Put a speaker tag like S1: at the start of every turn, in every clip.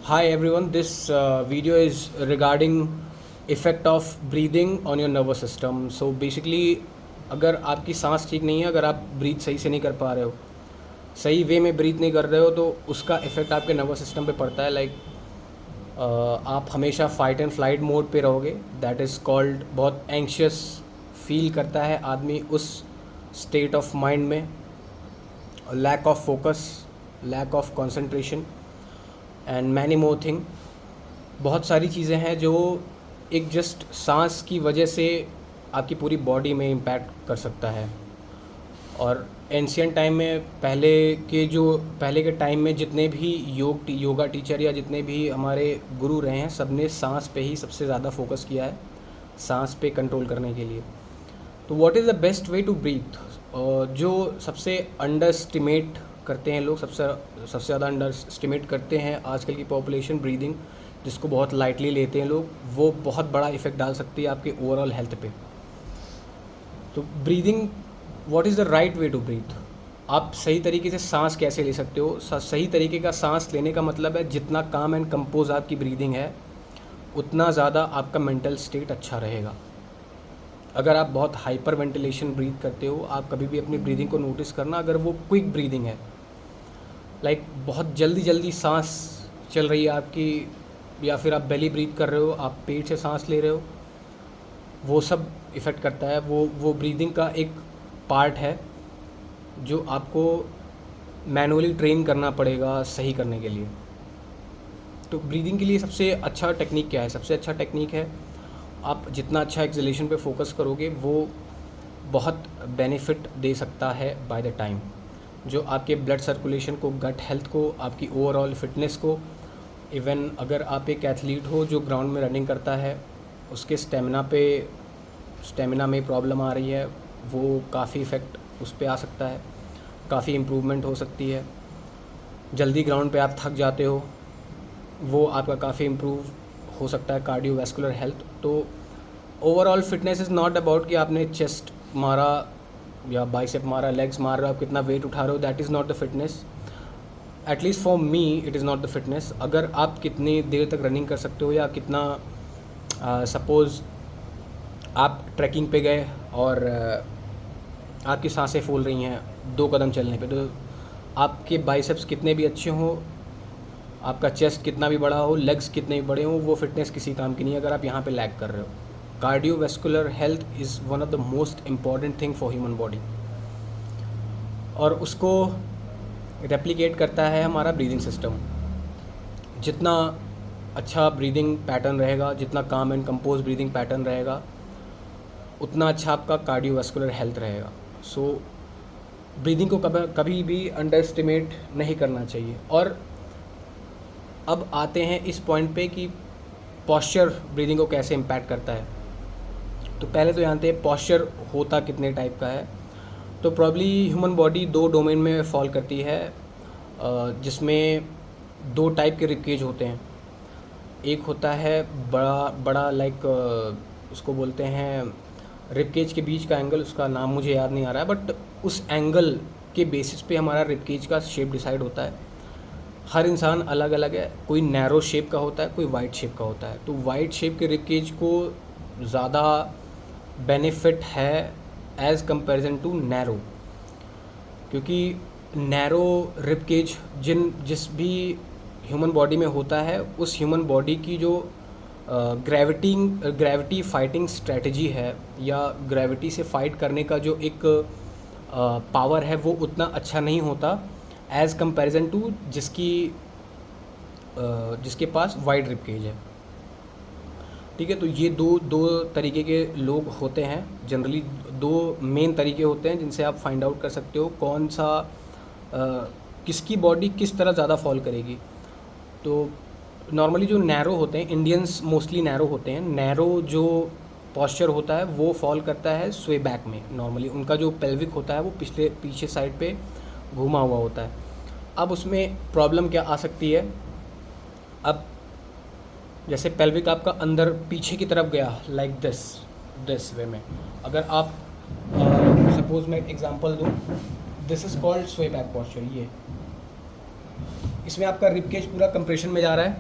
S1: Hi everyone, this video is regarding effect of breathing on your nervous system. So basically अगर आपकी सांस ठीक नहीं है, अगर आप ब्रीथ सही से नहीं कर पा रहे हो, सही वे में ब्रीथ नहीं कर रहे हो, तो उसका इफ़ेक्ट आपके नर्वस सिस्टम पे पड़ता है। आप हमेशा फाइट एंड फ्लाइट मोड पे रहोगे। दैट इज़ कॉल्ड, बहुत एंशियस फील करता है आदमी उस स्टेट ऑफ माइंड में। Lack of focus, lack of concentration and many more thing. बहुत सारी चीज़ें हैं जो एक जस्ट सांस की वजह से आपकी पूरी बॉडी में इम्पैक्ट कर सकता है। और एंशियंट टाइम में पहले के टाइम में जितने भी योगा टीचर या जितने भी हमारे गुरु रहे हैं, सब ने सांस पे ही सबसे ज़्यादा फोकस किया है, सांस पे कंट्रोल करने के लिए। तो what is the best way to breathe? जो सबसे अंडर एस्टिमेट करते हैं लोग, सबसे ज़्यादा अंडर एस्टिमेट करते हैं आजकल की पॉपुलेशन, ब्रीदिंग, जिसको बहुत लाइटली लेते हैं लोग, वो बहुत बड़ा इफ़ेक्ट डाल सकती है आपके ओवरऑल हेल्थ पे। तो breathing, what is the right way to breathe? आप सही तरीके से सांस कैसे ले सकते हो? सही तरीके का सांस लेने का मतलब है, जितना काम एंड कंपोज आपकी ब्रीदिंग है, उतना ज़्यादा आपका मेंटल स्टेट अच्छा रहेगा। अगर आप बहुत हाइपर वेंटिलेशन ब्रीथ करते हो, आप कभी भी अपनी ब्रीदिंग को नोटिस करना, अगर वो क्विक ब्रीदिंग है, बहुत जल्दी जल्दी सांस चल रही है आपकी, या फिर आप बेली ब्रीथ कर रहे हो, आप पेट से सांस ले रहे हो, वो सब इफ़ेक्ट करता है। वो ब्रीदिंग का एक पार्ट है जो आपको मैनुअली ट्रेन करना पड़ेगा सही करने के लिए। तो ब्रीदिंग के लिए सबसे अच्छा टेक्निक क्या है? सबसे अच्छा टेक्निक है, आप जितना अच्छा एक्सलेशन पे फोकस करोगे, वो बहुत बेनिफिट दे सकता है बाय द टाइम, जो आपके ब्लड सर्कुलेशन को, गट हेल्थ को, आपकी ओवरऑल फिटनेस को। इवन अगर आप एक एथलीट हो जो ग्राउंड में रनिंग करता है, उसके स्टेमिना में प्रॉब्लम आ रही है, वो काफ़ी इफ़ेक्ट उस पर आ सकता है, काफ़ी इम्प्रूवमेंट हो सकती है। जल्दी ग्राउंड पे आप थक जाते हो, वो आपका काफ़ी इम्प्रूव हो सकता है। कार्डियोवैस्कुलर हेल्थ, तो overall fitness is not about कि आपने चेस्ट मारा या बाइसेप मारा, लेग्स मार रहे हो, आप कितना वेट उठा रहे हो, that is not the fitness. At least for me it is not the fitness. अगर आप कितनी देर तक रनिंग कर सकते हो, या कितना, सपोज़ आप ट्रैकिंग पे गए और आपकी सांसें फूल रही हैं 2 कदम चलने पे, तो आपके बाइसेप्स कितने भी अच्छे हों, आपका चेस्ट कितना भी बड़ा हो, लेग्स कितने भी बड़े हों, वो फिटनेस किसी काम की नहीं है अगर आप यहाँ पे लैग कर रहे हो। Cardiovascular health is one of the most important thing for human body, और उसको रेप्लिकेट करता है हमारा ब्रीदिंग सिस्टम। जितना अच्छा ब्रीदिंग पैटर्न रहेगा, जितना काम एंड कंपोज ब्रीदिंग पैटर्न रहेगा, उतना अच्छा आपका कार्डियोवैस्कुलर हेल्थ रहेगा। सो ब्रीदिंग को कभी भी अंडर एस्टिमेट नहीं करना चाहिए। और अब आते हैं इस पॉइंट पे कि पॉस्चर ब्रीदिंग को कैसे इम्पैक्ट करता है। तो पहले तो जानते हैं पॉस्चर होता कितने टाइप का है। तो प्रॉब्ली ह्यूमन बॉडी 2 डोमेन में फॉल करती है, जिसमें 2 टाइप के रिबकेज होते हैं। एक होता है बड़ा बड़ा, उसको बोलते हैं रिबकेज के बीच का एंगल, उसका नाम मुझे याद नहीं आ रहा है, बट उस एंगल के बेसिस पे हमारा रिबकेज का शेप डिसाइड होता है। हर इंसान अलग अलग है, कोई नैरो शेप का होता है, कोई वाइड शेप का होता है। तो वाइड शेप के रिबकेज को ज़्यादा बेनिफिट है एज़ कंपैरिजन टू नैरो, क्योंकि नैरो रिबकेज जिस भी ह्यूमन बॉडी में होता है, उस ह्यूमन बॉडी की जो ग्रेविटी फाइटिंग स्ट्रेटजी है, या ग्रेविटी से फाइट करने का जो एक पावर है, वो उतना अच्छा नहीं होता एज़ कंपैरिजन टू जिसके पास वाइड रिबकेज है। ठीक है, तो ये दो तरीके के लोग होते हैं जनरली। 2 मेन तरीके होते हैं जिनसे आप फाइंड आउट कर सकते हो कौन सा किसकी बॉडी किस तरह ज़्यादा फॉल करेगी। तो नॉर्मली जो नैरो होते हैं, इंडियंस मोस्टली नैरो होते हैं। नैरो जो पॉस्चर होता है वो फॉल करता है स्वे बैक में। नॉर्मली उनका जो पेल्विक होता है वो पीछे साइड पे घुमा हुआ होता है। अब उसमें प्रॉब्लम क्या आ सकती है? अब जैसे पेल्विक आपका अंदर पीछे की तरफ गया, लाइक दिस वे में, अगर आप सपोज मैं एग्जांपल दूँ, दिस इज़ कॉल्ड स्वे बैक पॉस्चर। इसमें आपका रिब केज पूरा कंप्रेशन में जा रहा है,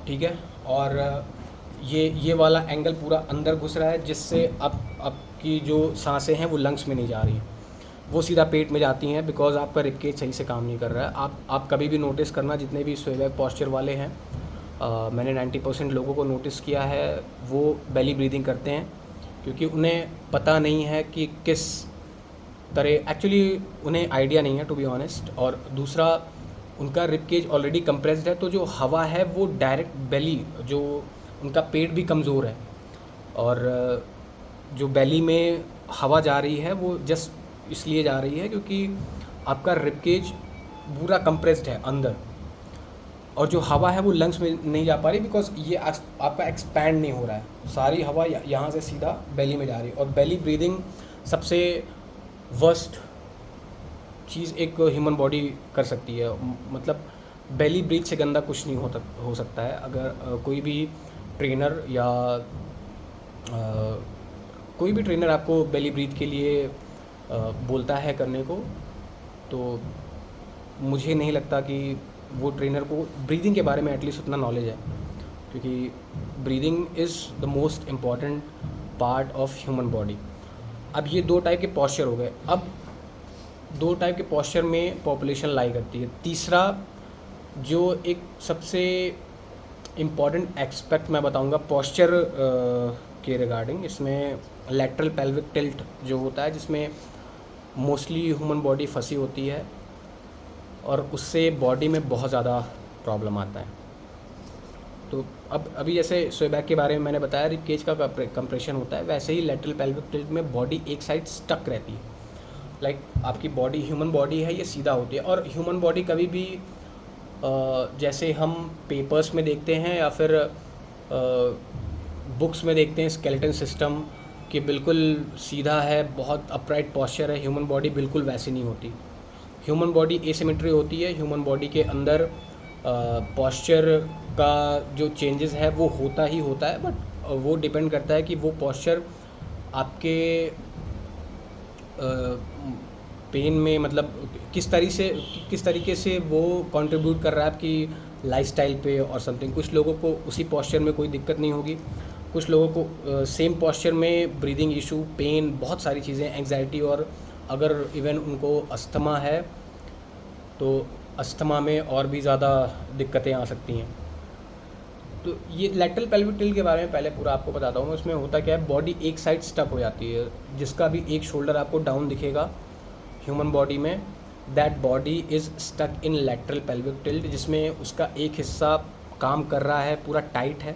S1: ठीक है, और ये वाला एंगल पूरा अंदर घुस रहा है, जिससे आपकी जो सांसें हैं वो लंग्स में नहीं जा रही, वो सीधा पेट में जाती हैं, बिकॉज आपका रिब केज सही से काम नहीं कर रहा है। आप कभी भी नोटिस करना, जितने भी स्वेबैक पॉस्चर वाले हैं, मैंने 90% लोगों को नोटिस किया है, वो बेली ब्रीदिंग करते हैं, क्योंकि उन्हें पता नहीं है कि किस तरह, एक्चुअली उन्हें आइडिया नहीं है टू बी ऑनेस्ट, और दूसरा उनका रिब केज ऑलरेडी कंप्रेस्ड है, तो जो हवा है वो डायरेक्ट बेली, जो उनका पेट भी कमज़ोर है, और जो बेली में हवा जा रही है वो जस्ट इसलिए जा रही है क्योंकि आपका रिब केज पूरा कंप्रेस्ड है अंदर, और जो हवा है वो लंग्स में नहीं जा पा रही, बिकॉज ये आपका एक्सपैंड नहीं हो रहा है, सारी हवा यहाँ से सीधा बेली में जा रही है। और बेली ब्रीदिंग सबसे वर्स्ट चीज़ एक ह्यूमन बॉडी कर सकती है, मतलब बेली ब्रीथ से गंदा कुछ नहीं हो सकता है। अगर कोई भी ट्रेनर या कोई भी ट्रेनर आपको बेली ब्रीथ के लिए बोलता है करने को, तो मुझे नहीं लगता कि वो ट्रेनर को ब्रीदिंग के बारे में एटलीस्ट उतना नॉलेज है, क्योंकि breathing is the most important part of human body. अब ये 2 टाइप के पॉस्चर हो गए। अब 2 टाइप के पॉस्चर में पॉपुलेशन लाई करती है। तीसरा जो एक सबसे इम्पॉर्टेंट एस्पेक्ट मैं बताऊंगा पॉस्चर के रिगार्डिंग, इसमें लैटरल पेल्विक टिल्ट जो होता है, जिसमें मोस्टली ह्यूमन बॉडी फंसी होती है, और उससे बॉडी में बहुत ज़्यादा प्रॉब्लम आता है। तो अब अभी जैसे स्वेबैक के बारे में मैंने बताया, रिब केज का कंप्रेशन होता है, वैसे ही लैटरल पेल्विक टिल्ट में बॉडी एक साइड स्टक रहती है। लाइक आपकी बॉडी, ह्यूमन बॉडी है, ये सीधा होती है, और ह्यूमन बॉडी कभी भी जैसे हम पेपर्स में देखते हैं या फिर बुक्स में देखते हैं स्केलेटन सिस्टम कि बिल्कुल सीधा है, बहुत अपराइट पॉस्चर है, ह्यूमन बॉडी बिल्कुल वैसी नहीं होती। ह्यूमन बॉडी एसिमेट्री होती है, ह्यूमन बॉडी के अंदर पॉस्चर का जो चेंजेस है वो होता ही होता है, बट वो डिपेंड करता है कि वो पॉस्चर आपके पेन में, मतलब किस तरीके से वो कंट्रीब्यूट कर रहा है आपकी लाइफस्टाइल पे और समथिंग। कुछ लोगों को उसी पॉस्चर में कोई दिक्कत नहीं होगी, कुछ लोगों को सेम पॉस्चर में ब्रीदिंग इशू, पेन, बहुत सारी चीज़ें, एंग्जाइटी, और अगर इवन उनको अस्थमा है तो अस्थमा में और भी ज़्यादा दिक्कतें आ सकती हैं। तो ये लैटरल पेल्विक टिल्ट के बारे में पहले पूरा आपको बताता हूँ। इसमें होता क्या है, बॉडी एक साइड स्टक हो जाती है, जिसका भी एक शोल्डर आपको डाउन दिखेगा ह्यूमन बॉडी में, that body is stuck in lateral pelvic tilt, जिसमें उसका एक हिस्सा काम कर रहा है, पूरा टाइट है,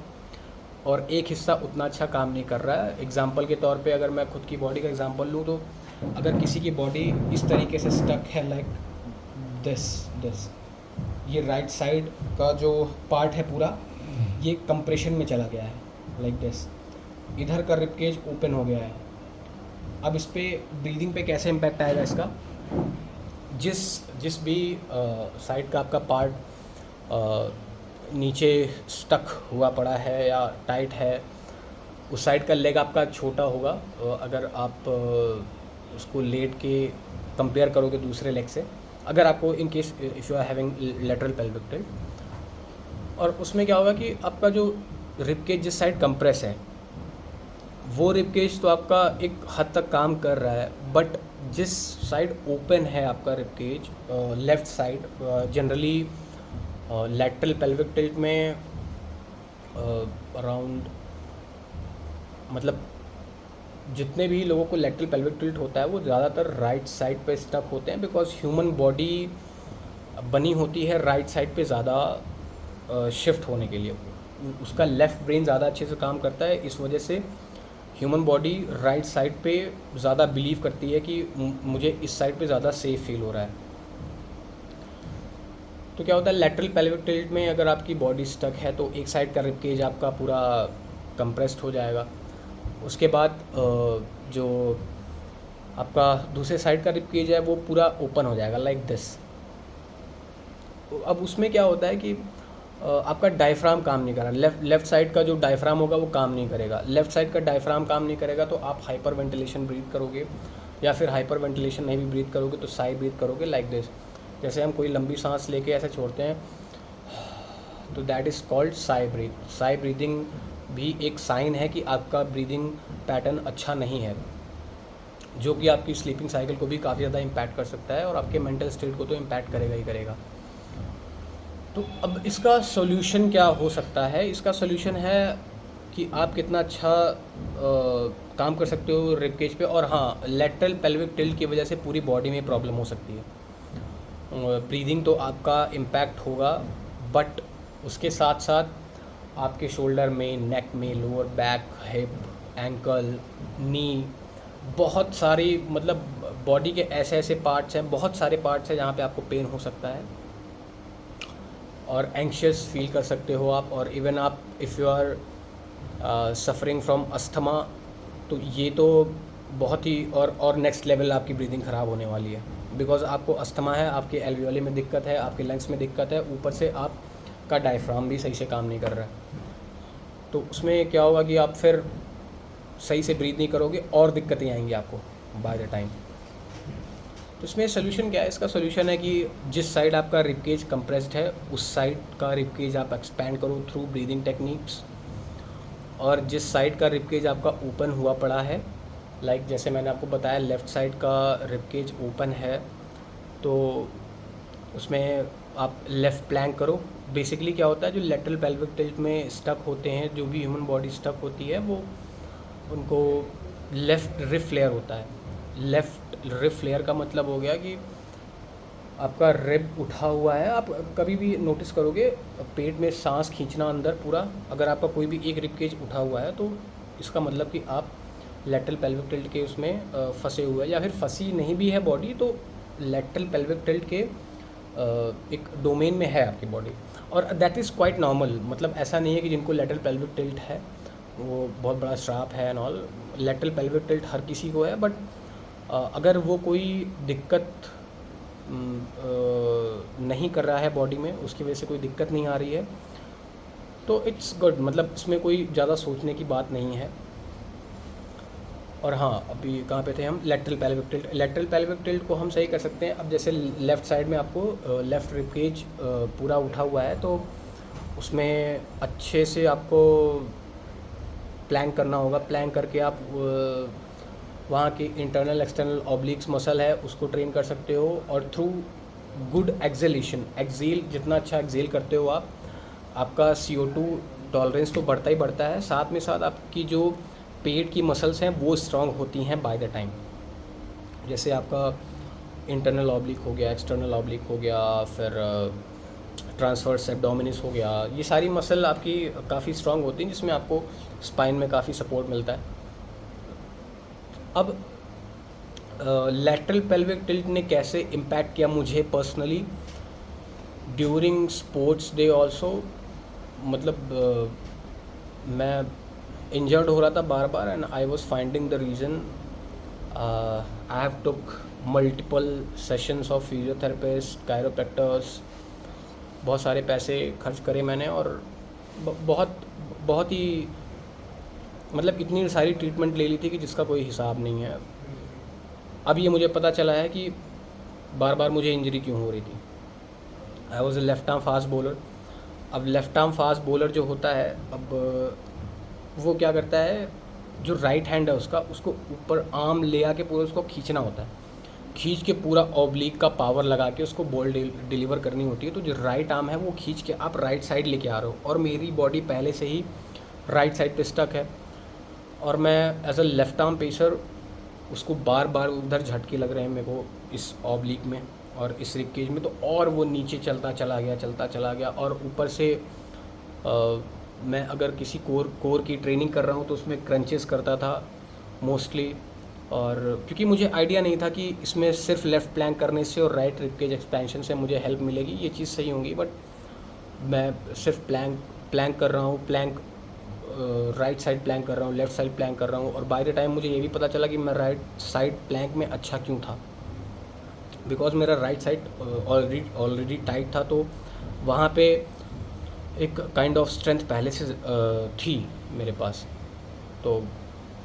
S1: और एक हिस्सा उतना अच्छा काम नहीं कर रहा है। एग्जाम्पल के तौर पे अगर मैं खुद की बॉडी का एग्जाम्पल लूँ, तो अगर किसी की बॉडी इस तरीके से स्टक है, लाइक दिस, ये राइट साइड का जो पार्ट है पूरा ये कंप्रेशन में चला गया है, लाइक दिस, इधर का रिब केज ओपन हो गया है। अब इस पे ब्रीदिंग पे कैसे इम्पैक्ट आएगा इसका, जिस भी साइड का आपका पार्ट नीचे स्टक हुआ पड़ा है या टाइट है, उस साइड का लेग आपका छोटा होगा अगर आप उसको लेट के कंपेयर करोगे दूसरे लेग से, अगर आपको in case if you are having lateral pelvic tilt. और उसमें क्या होगा कि आपका जो रिब केज जिस साइड कंप्रेस है, वो रिब केज तो आपका एक हद तक काम कर रहा है, बट जिस साइड ओपन है आपका rib cage, left side, generally lateral pelvic tilt में अराउंड, मतलब जितने भी लोगों को लैटरल पेल्विक टिल्ट होता है वो ज़्यादातर राइट साइड पे स्टक होते हैं, बिकॉज ह्यूमन बॉडी बनी होती है राइट साइड पे ज़्यादा शिफ्ट होने के लिए, उसका लेफ़्ट ब्रेन ज़्यादा अच्छे से काम करता है, इस वजह से ह्यूमन बॉडी राइट साइड पे ज़्यादा बिलीव करती है कि मुझे इस साइड पे ज़्यादा सेफ फील हो रहा है। तो क्या होता है, लैटरल पेल्विक टिल्ट में अगर आपकी बॉडी स्टक है तो एक साइड का रिब केज आपका पूरा कंप्रेस्ड हो जाएगा, उसके बाद जो आपका दूसरे साइड का रिब केज है वो पूरा ओपन हो जाएगा, लाइक दिस। अब उसमें क्या होता है कि आपका डायफ्राम काम नहीं कर रहा, लेफ़्ट साइड का जो डायफ्राम होगा वो काम नहीं करेगा। लेफ़्ट साइड का डायफ्राम काम नहीं करेगा तो आप हाइपर वेंटिलेशन ब्रीथ करोगे, या फिर हाइपर वेंटिलेशन नहीं भी ब्रीथ करोगे तो साइड ब्रीथ करोगे, लाइक दिस। जैसे हम कोई लंबी सांस लेके ऐसे छोड़ते हैं, तो that is called sigh breath. Sigh breathing भी एक साइन है कि आपका ब्रीदिंग पैटर्न अच्छा नहीं है, जो कि आपकी स्लीपिंग साइकिल को भी काफ़ी ज़्यादा इम्पैक्ट कर सकता है और आपके मेंटल स्टेट को तो इम्पैक्ट करेगा ही करेगा। तो अब इसका सॉल्यूशन क्या हो सकता है? इसका सॉल्यूशन है कि आप कितना अच्छा काम कर सकते हो रिब केज पे। और हाँ, लेटरल पेल्विक टिल्ट की वजह से पूरी बॉडी में प्रॉब्लम हो सकती है। ब्रीदिंग तो आपका इम्पैक्ट होगा, बट उसके साथ साथ आपके शोल्डर में, नेक में, लोअर बैक, हिप, एंकल, नी, बहुत सारी मतलब बॉडी के ऐसे ऐसे पार्ट्स हैं, बहुत सारे पार्ट्स हैं जहाँ पे आपको पेन हो सकता है और एंग्शियस फील कर सकते हो आप। और इवन आप if you are suffering from asthma, तो ये तो बहुत ही और नेक्स्ट लेवल आपकी ब्रीदिंग ख़राब होने वाली है, बिकॉज आपको अस्थमा है, आपके एल्वियोली में दिक्कत है, आपके लंग्स में दिक्कत है, ऊपर से आपका डायफ्राम भी सही से काम नहीं कर रहा है। तो उसमें क्या होगा कि आप फिर सही से ब्रीथ नहीं करोगे और दिक्कतें आएंगी आपको बाय द टाइम। तो इसमें सोल्यूशन क्या है? इसका सोल्यूशन है कि जिस साइड आपका रिबकेज कंप्रेस्ड है, उस साइड का रिबकेज आप एक्सपैंड करो थ्रू ब्रीदिंग टेक्निक्स। और जिस साइड का रिबकेज आपका ओपन हुआ पड़ा है, लाइक जैसे मैंने आपको बताया लेफ़्ट साइड का रिबकेज ओपन है, तो उसमें आप लेफ़्ट प्लैंक करो। बेसिकली क्या होता है, जो लेटरल पेल्विक टिल्ट में स्टक होते हैं, जो भी ह्यूमन बॉडी स्टक होती है, वो उनको लेफ़्ट रिब फ्लेयर होता है। लेफ़्ट रिब फ्लेयर का मतलब हो गया कि आपका रिब उठा हुआ है। आप कभी भी नोटिस करोगे पेट में सांस खींचना अंदर पूरा, अगर आपका कोई भी एक रिब केज उठा हुआ है, तो इसका मतलब कि आप लेटरल पेल्विक टिल्ट के उसमें फंसे हुए हैं, या फिर फंसी नहीं भी है बॉडी, तो लेटरल पेल्विक टिल्ट के एक डोमेन में है आपकी बॉडी। और दैट इज़ क्वाइट नॉर्मल। मतलब ऐसा नहीं है कि जिनको लेटरल पेल्विक टिल्ट है वो बहुत बड़ा श्राप है and all. Lateral pelvic tilt हर किसी को है, बट अगर वो कोई दिक्कत नहीं कर रहा है बॉडी में, उसकी वजह से कोई दिक्कत नहीं आ रही है, तो इट्स गुड। मतलब इसमें कोई ज़्यादा सोचने की बात नहीं है। और हाँ, अभी कहाँ पे थे हम? Lateral pelvic tilt. Lateral pelvic tilt को हम सही कर सकते हैं। अब जैसे लेफ़्ट साइड में आपको लेफ़्ट रिब केज पूरा उठा हुआ है, तो उसमें अच्छे से आपको प्लैंक करना होगा। प्लैंक करके आप वहाँ की इंटरनल एक्सटर्नल ऑब्लिक्स मसल है उसको ट्रेन कर सकते हो। और थ्रू गुड एक्सेलेशन, एक्सेल जितना अच्छा एक्सेल करते हो आप, आपका CO2 टॉलरेंस तो बढ़ता ही बढ़ता है, साथ में साथ आपकी जो पेट की मसल्स हैं वो स्ट्रांग होती हैं बाय द टाइम। जैसे आपका इंटरनल ऑब्लिक हो गया, एक्सटर्नल ऑब्लिक हो गया, फिर ट्रांसवर्स एब्डोमिनिस हो गया, ये सारी मसल आपकी काफ़ी स्ट्रांग होती हैं, जिसमें आपको स्पाइन में काफ़ी सपोर्ट मिलता है। अब लैटरल पेल्विक टिल्ट ने कैसे इम्पैक्ट किया मुझे personally during sports day also. मतलब मैं इंजर्ड हो रहा था बार बार, and I was finding the reason. I have took multiple sessions of physiotherapist, chiropractors, बहुत सारे पैसे खर्च करे मैंने, और बहुत बहुत ही मतलब इतनी सारी ट्रीटमेंट ले ली थी कि जिसका कोई हिसाब नहीं है। अब ये मुझे पता चला है कि बार बार मुझे इंजरी क्यों हो रही थी। I was a left arm fast bowler. अब लेफ्ट आर्म फास्ट बॉलर जो होता है, अब वो क्या करता है, जो राइट हैंड है उसका, उसको ऊपर आर्म ले आके पूरा उसको खींचना होता है, खींच के पूरा ऑब्लिक का पावर लगा के उसको बॉल डिलीवर करनी होती है। तो जो राइट आर्म है वो खींच के आप राइट साइड लेके आ रहे हो, और मेरी बॉडी पहले से ही राइट साइड पे स्टक है, और मैं as a left arm pacer उसको बार बार उधर झटके लग रहे हैं मेरे को इस ऑब्लिक में और इस रिब केज में, तो और वो नीचे चलता चला गया। और ऊपर से मैं अगर किसी कोर की ट्रेनिंग कर रहा हूँ तो उसमें क्रंचेस करता था मोस्टली, और क्योंकि मुझे आइडिया नहीं था कि इसमें सिर्फ लेफ़्ट प्लैंक करने से और राइट रिब केज एक्सपेंशन से मुझे हेल्प मिलेगी, ये चीज़ सही होंगी। बट मैं सिर्फ प्लैंक कर रहा हूँ, राइट साइड प्लैंक कर रहा हूँ, लेफ़्ट साइड प्लैंक कर रहा हूँ, और बाय द टाइम मुझे ये भी पता चला कि मैं राइट साइड प्लैंक में अच्छा क्यों था, बिकॉज मेरा राइट साइड ऑलरेडी टाइट था। तो वहाँ पे एक काइंड ऑफ स्ट्रेंथ पहले से थी मेरे पास, तो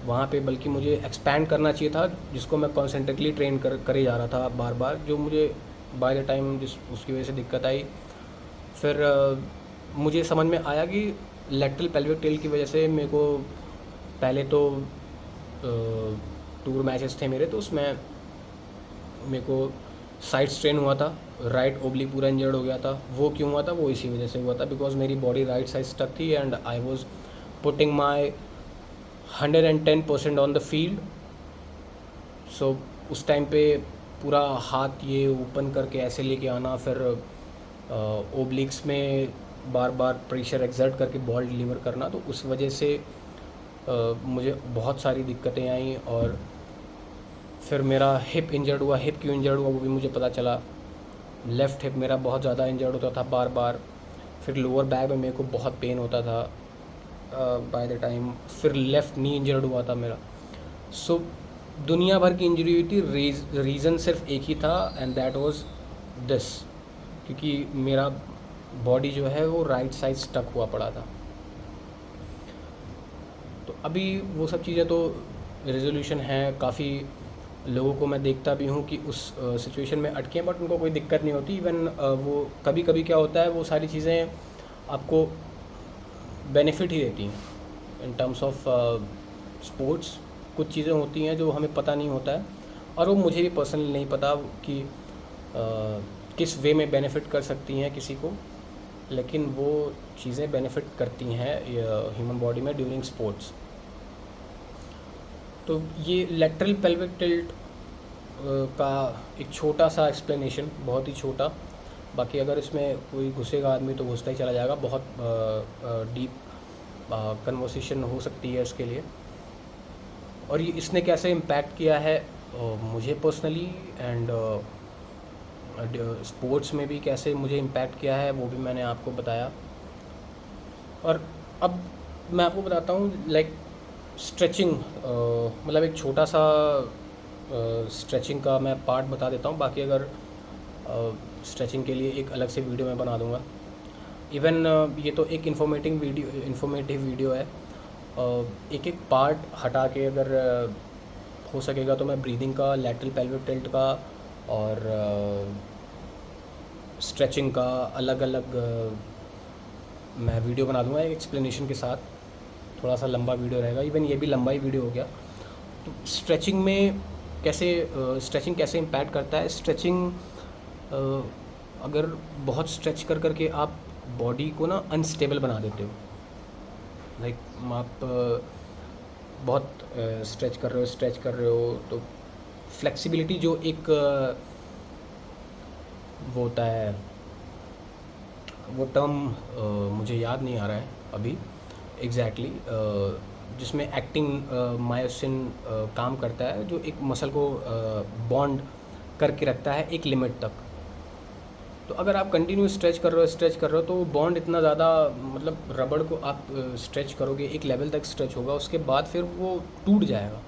S1: वहाँ पे बल्कि मुझे एक्सपैंड करना चाहिए था, जिसको मैं कॉन्सेंट्रेटली ट्रेन करे जा रहा था बार बार, जो मुझे बाय द टाइम जिस उसकी वजह से दिक्कत आई, फिर मुझे समझ में आया कि लेटरल पेल्विक टिल्ट की वजह से मेरे को पहले तो टूर मैचेस थे मेरे, तो उसमें मेरे को साइड स्ट्रेन हुआ था, राइट ओब्लिक पूरा इंजर्ड हो गया था। वो क्यों हुआ था? वो इसी वजह से हुआ था बिकॉज मेरी बॉडी राइट साइड स्टक थी and I was putting my 110% on the field. So उस टाइम पे पूरा हाथ ये ओपन करके ऐसे लेके आना, फिर ओब्लिक्स में बार बार प्रेशर एक्सर्ट करके बॉल डिलीवर करना, तो उस वजह से मुझे बहुत सारी दिक्कतें आई। और फिर मेरा हिप इंजर्ड हुआ। हिप क्यों इंजर्ड हुआ वो भी मुझे पता चला। लेफ़्ट हिप मेरा बहुत ज़्यादा इंजर्ड होता था बार बार। फिर लोअर बैक में मेरे को बहुत पेन होता था बाय द टाइम। फिर लेफ़्ट नी इंजर्ड हुआ था मेरा। सो दुनिया भर की इंजरी हुई थी। रीज़न सिर्फ एक ही था एंड दैट वाज दिस, क्योंकि मेरा बॉडी जो है वो राइट साइड स्टक हुआ पड़ा था। तो अभी वो सब चीज़ें तो रेजोल्यूशन है। काफ़ी लोगों को मैं देखता भी हूँ कि उस सिचुएशन में अटके हैं बट उनको कोई दिक्कत नहीं होती। इवन वो कभी कभी क्या होता है, वो सारी चीज़ें आपको बेनिफिट ही देती हैं इन टर्म्स ऑफ स्पोर्ट्स। कुछ चीज़ें होती हैं जो हमें पता नहीं होता है, और वो मुझे भी पर्सनली नहीं पता कि किस वे में बेनिफिट कर सकती हैं किसी को, लेकिन वो चीज़ें बेनिफिट करती हैं ह्यूमन बॉडी में ड्यूरिंग स्पोर्ट्स। तो ये लेटरल पेल्विक टिल्ट का एक छोटा सा एक्सप्लेनेशन, बहुत ही छोटा। बाकी अगर इसमें कोई घुसेगा आदमी तो घुसता ही चला जाएगा। बहुत डीप कन्वर्सेशन हो सकती है इसके लिए। और ये इसने कैसे इम्पैक्ट किया है मुझे पर्सनली, एंड स्पोर्ट्स में भी कैसे मुझे इम्पैक्ट किया है वो भी मैंने आपको बताया। और अब मैं आपको बताता हूँ लाइक स्ट्रेचिंग, मतलब एक छोटा सा स्ट्रेचिंग का मैं पार्ट बता देता हूँ। बाकी अगर स्ट्रेचिंग के लिए एक अलग से वीडियो मैं बना दूँगा। इवन ये तो एक इन्फॉर्मेटिव वीडियो है। एक एक पार्ट हटा के अगर हो सकेगा तो मैं ब्रीदिंग का, लैटरल पेल्विक टिल्ट का और स्ट्रेचिंग का अलग अलग मैं वीडियो बना दूँगा एक एक्सप्लेनेशन के साथ। थोड़ा सा लंबा वीडियो रहेगा, इवन ये भी लंबा ही वीडियो हो गया। तो स्ट्रेचिंग में कैसे स्ट्रेचिंग कैसे इम्पैक्ट करता है। स्ट्रेचिंग अगर बहुत स्ट्रेच कर करके आप बॉडी को ना अनस्टेबल बना देते हो, लाइक आप बहुत स्ट्रेच कर रहे हो तो फ्लेक्सिबिलिटी जो एक वो होता है, वो टर्म मुझे याद नहीं आ रहा है अभी एग्जैक्टली जिसमें एक्टिंग मायोसिन काम करता है, जो एक मसल को बॉन्ड करके रखता है एक लिमिट तक। तो अगर आप कंटिन्यू स्ट्रेच कर रहे हो तो बॉन्ड इतना ज़्यादा, मतलब रबड़ को आप स्ट्रेच करोगे एक लेवल तक स्ट्रेच होगा, उसके बाद फिर वो टूट जाएगा।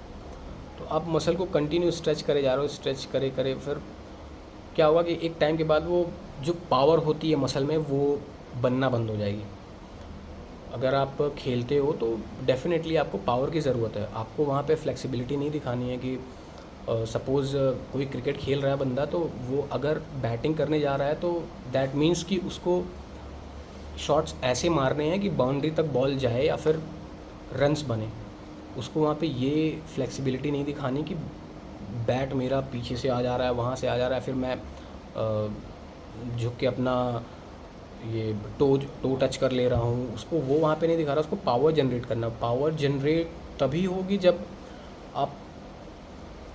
S1: तो आप मसल को कंटिन्यू स्ट्रेच करे जा रहे हो, स्ट्रेच करे फिर क्या होगा कि एक टाइम के बाद वो जो पावर होती है मसल में वो बनना बंद हो जाएगी। अगर आप खेलते हो तो डेफिनेटली आपको पावर की ज़रूरत है। आपको वहाँ पे फ्लेक्सिबिलिटी नहीं दिखानी है कि सपोज़ कोई क्रिकेट खेल रहा है बंदा, तो वो अगर बैटिंग करने जा रहा है तो दैट मीन्स कि उसको शॉट्स ऐसे मारने हैं कि बाउंड्री तक बॉल जाए या फिर रन्स बने। उसको वहाँ पे ये फ्लेक्सिबिलिटी नहीं दिखानी कि बैट मेरा पीछे से आ जा रहा है, वहाँ से आ जा रहा है, फिर मैं झुक के अपना ये टो टच कर ले रहा हूँ, उसको वो वहाँ पे नहीं दिखा रहा। उसको पावर जनरेट करना। पावर जनरेट तभी होगी जब आप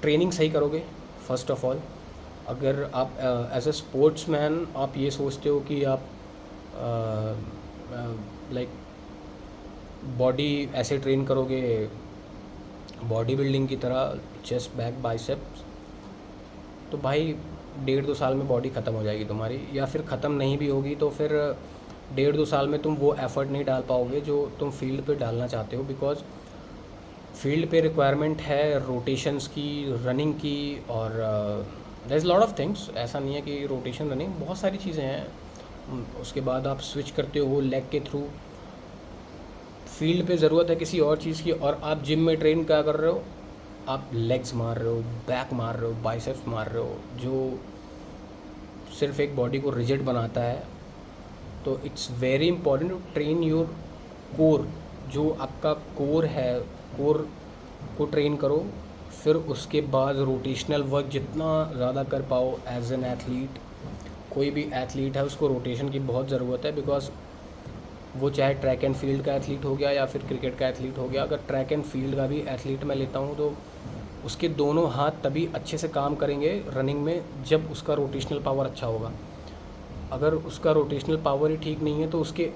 S1: ट्रेनिंग सही करोगे फर्स्ट ऑफ ऑल। अगर आप एज अ स्पोर्ट्समैन आप ये सोचते हो कि आप लाइक बॉडी ऐसे ट्रेन करोगे बॉडी बिल्डिंग की तरह, चेस्ट बैक बाइसेप्स, तो भाई 1.5-2 साल में बॉडी ख़त्म हो जाएगी तुम्हारी। या फिर ख़त्म नहीं भी होगी तो फिर 1.5-2 साल में तुम वो एफ़र्ट नहीं डाल पाओगे जो तुम फील्ड पे डालना चाहते हो। बिकॉज फील्ड पे रिक्वायरमेंट है रोटेशंस की, रनिंग की, और there is lot of things. ऐसा नहीं है कि रोटेशन रनिंग, बहुत सारी चीज़ें हैं। उसके बाद आप स्विच करते हो लेग के थ्रू। फील्ड पे ज़रूरत है किसी और चीज़ की, और आप जिम में ट्रेन क्या कर रहे हो, आप लेग्स मार रहे हो, बैक मार रहे हो, बाइसेप्स मार रहे हो, जो सिर्फ एक बॉडी को रिजिड बनाता है, तो it's very important to train your core. जो आपका कोर है, कोर को ट्रेन करो। फिर उसके बाद रोटेशनल वर्क जितना ज़्यादा कर पाओ एज एन एथलीट। कोई भी एथलीट है उसको रोटेशन की बहुत ज़रूरत है, बिकॉज वो चाहे ट्रैक एंड फील्ड का एथलीट हो गया या फिर क्रिकेट का एथलीट हो गया। अगर ट्रैक एंड फील्ड का भी एथलीट मैं लेता हूँ तो उसके दोनों हाथ तभी अच्छे से काम करेंगे रनिंग में जब उसका रोटेशनल पावर अच्छा होगा। अगर उसका रोटेशनल पावर ही ठीक नहीं है तो उसके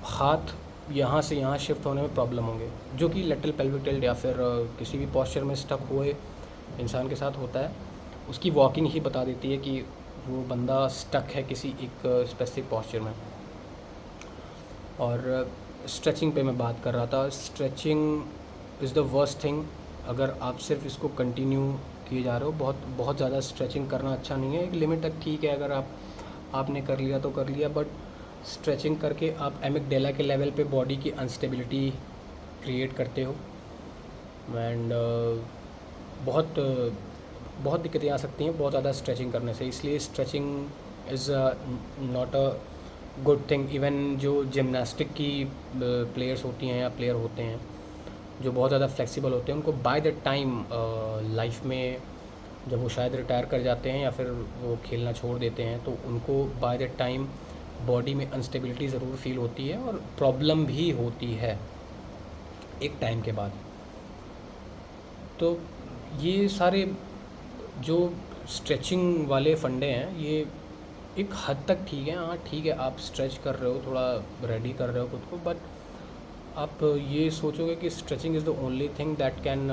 S1: हाथ यहाँ से यहाँ शिफ्ट होने में प्रॉब्लम होंगे, जो कि लेटरल पेल्विक टिल्ट या फिर किसी भी पॉस्चर में स्टक हुए इंसान के साथ होता है। उसकी वॉकिंग ही बता देती है कि वो बंदा स्टक है किसी एक स्पेसिफिक पॉस्चर में। और स्ट्रेचिंग पे मैं बात कर रहा था। Stretching is the worst thing. अगर आप सिर्फ इसको कंटिन्यू किए जा रहे हो, बहुत ज़्यादा स्ट्रेचिंग करना अच्छा नहीं है। एक लिमिट तक ठीक है, अगर आपने कर लिया तो कर लिया, बट स्ट्रेचिंग करके आप एमिगडाला के लेवल पे बॉडी की अनस्टेबिलिटी क्रिएट करते हो एंड बहुत दिक्कतें आ सकती हैं बहुत ज़्यादा स्ट्रेचिंग करने से। इसलिए stretching is not a good thing. Even जो जिमनास्टिक की प्लेयर्स होती हैं या प्लेयर होते हैं जो बहुत ज़्यादा फ्लेक्सिबल होते हैं, उनको बाय द टाइम लाइफ में जब वो शायद रिटायर कर जाते हैं या फिर वो खेलना छोड़ देते हैं, तो उनको बाय द टाइम बॉडी में अनस्टेबिलिटी ज़रूर फील होती है और प्रॉब्लम भी होती है एक टाइम के बाद। तो ये सारे जो स्ट्रेचिंग वाले फंडे हैं ये एक हद तक ठीक है। हाँ ठीक है, आप स्ट्रेच कर रहे हो, थोड़ा रेडी कर रहे हो खुद को, बट आप ये सोचोगे कि stretching is the only thing that can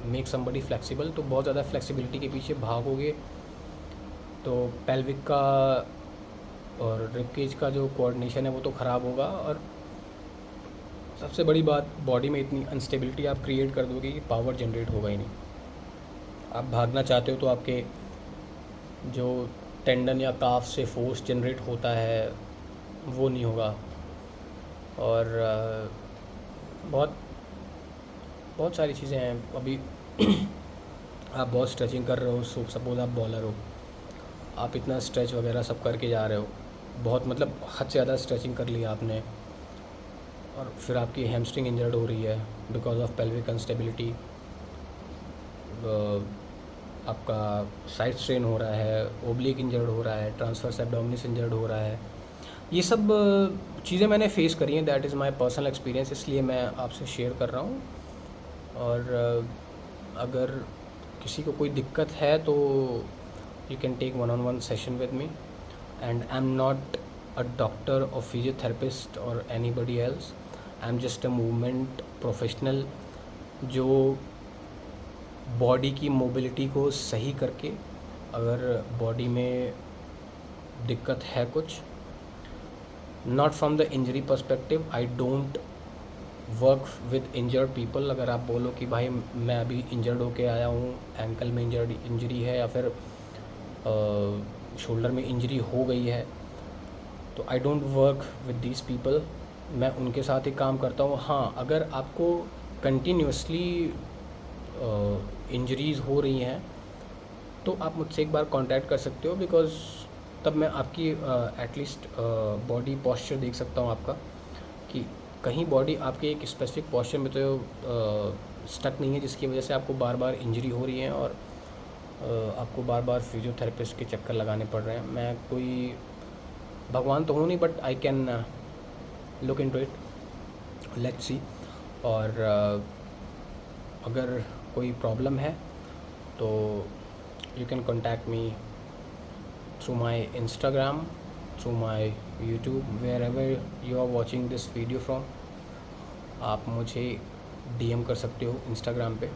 S1: make somebody flexible, तो बहुत ज़्यादा फ्लेक्सिबिलिटी के पीछे भागोगे तो पेल्विक का और रिब केज का जो कोऑर्डिनेशन है वो तो ख़राब होगा। और सबसे बड़ी बात, बॉडी में इतनी अनस्टेबिलिटी आप क्रिएट कर दोगे कि पावर जनरेट होगा ही नहीं। आप भागना चाहते हो तो आपके जो टेंडन या काफ से फोर्स जनरेट होता है वो नहीं होगा। और बहुत सारी चीज़ें हैं। अभी आप बहुत स्ट्रेचिंग कर रहे हो, सपोज आप बॉलर हो, आप इतना स्ट्रेच वगैरह सब करके जा रहे हो, बहुत मतलब हद से ज़्यादा स्ट्रेचिंग कर लिया आपने, और फिर आपकी हैमस्ट्रिंग इंजर्ड हो रही है बिकॉज ऑफ पेल्विक अनस्टेबिलिटी। आपका साइड स्ट्रेन हो रहा है, ओब्लिक इंजर्ड हो रहा है, ट्रांसवर्स एब्डोमिनिस इंजर्ड हो रहा है। ये सब चीज़ें मैंने फेस करी हैं, that is my personal experience, इसलिए मैं आपसे शेयर कर रहा हूँ। और अगर किसी को कोई दिक्कत है तो you can take 1-on-1 session with me, and I am not a doctor और फिजियोथेरेपिस्ट और anybody else. I am just a movement professional जो बॉडी की मोबिलिटी को सही करके, अगर बॉडी में दिक्कत है कुछ, not from the injury perspective, I don't work with injured people. अगर आप बोलो कि भाई मैं अभी इंजर्ड होके आया हूँ, एंकल में इंजरी है या फिर शोल्डर में इंजरी हो गई है, तो आई don't work with these people. मैं उनके साथ ही काम करता हूँ। हाँ, अगर आपको कंटिन्यूसली इंजरीज़ हो रही हैं तो आप मुझसे एक बार कांटेक्ट कर सकते हो, बिकॉज़ तब मैं आपकी एटलीस्ट बॉडी पॉस्चर देख सकता हूँ आपका, कि कहीं बॉडी आपके एक स्पेसिफिक पॉस्चर में तो स्टक नहीं है जिसकी वजह से आपको बार बार इंजरी हो रही है और आपको बार बार फिजियोथेरेपिस्ट के चक्कर लगाने पड़ रहे हैं। मैं कोई भगवान तो हूँ नहीं, but I can look into it, let's see. और अगर कोई प्रॉब्लम है तो you can contact me through my Instagram, through my YouTube, wherever you are watching this video from. आप मुझे DM कर सकते हो इंस्टाग्राम पे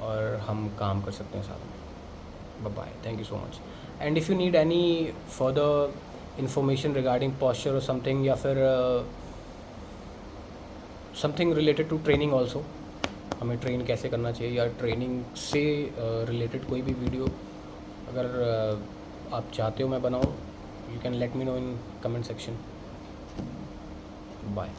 S1: और हम काम कर सकते हैं साथ में। Bye bye, thank you so much. And if you need any further information regarding posture और समथिंग, या फिर something related to training also, हमें ट्रेन कैसे करना चाहिए या ट्रेनिंग से रिलेटेड कोई भी वीडियो अगर आप चाहते हो मैं बनाऊँ, you can let me know in comment section. Bye.